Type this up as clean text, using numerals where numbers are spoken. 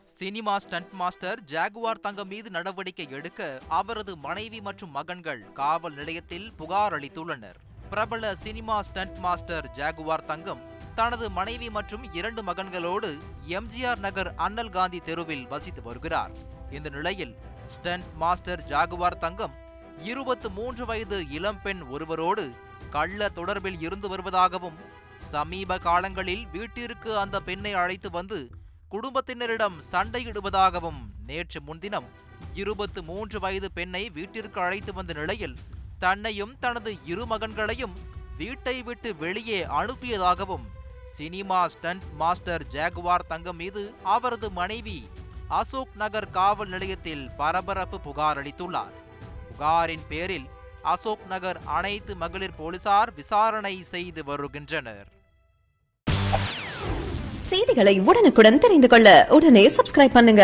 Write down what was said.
Cinema stunt master Jaguar தங்கம் மீது நடவடிக்கை எடுக்க அவரது மனைவி மற்றும் மகன்கள் காவல் நிலையத்தில் புகார் அளித்துள்ளனர். பிரபல சினிமா ஸ்டண்ட் மாஸ்டர் ஜாகுவார் தங்கம் தனது மனைவி மற்றும் 2 மகன்களோடு எம்ஜிஆர் நகர் அண்ணல் காந்தி தெருவில் வசித்து வருகிறார். இந்த நிலையில் ஸ்டண்ட் மாஸ்டர் ஜாகுவார் தங்கம் 23 வயது இளம்பெண் ஒருவரோடு கள்ள தொடர்பில் இருந்து வருவதாகவும், சமீப காலங்களில் வீட்டிற்கு அந்த பெண்ணை அழைத்து வந்து குடும்பத்தினரிடம் சண்டையிடுவதாகவும், நேற்று முன்தினம் 23 வயது பெண்ணை வீட்டிற்கு அழைத்து வந்த நிலையில் தன்னையும் தனது 2 மகன்களையும் வீட்டை விட்டு வெளியே அனுப்பியதாகவும் சினிமா ஸ்டண்ட் மாஸ்டர் ஜாகுவார் தங்கம் மீது அவரது மனைவி அசோக் நகர் காவல் நிலையத்தில் பரபரப்பு புகார் அளித்துள்ளார். புகாரின் பேரில் அசோக் நகர் அனைத்து மகளிர் போலீசார் விசாரணை செய்து வருகின்றனர். செய்திகளை உடனுக்குடன் தெரிந்து கொள்ள உடனே சப்ஸ்கிரைப் பண்ணுங்க.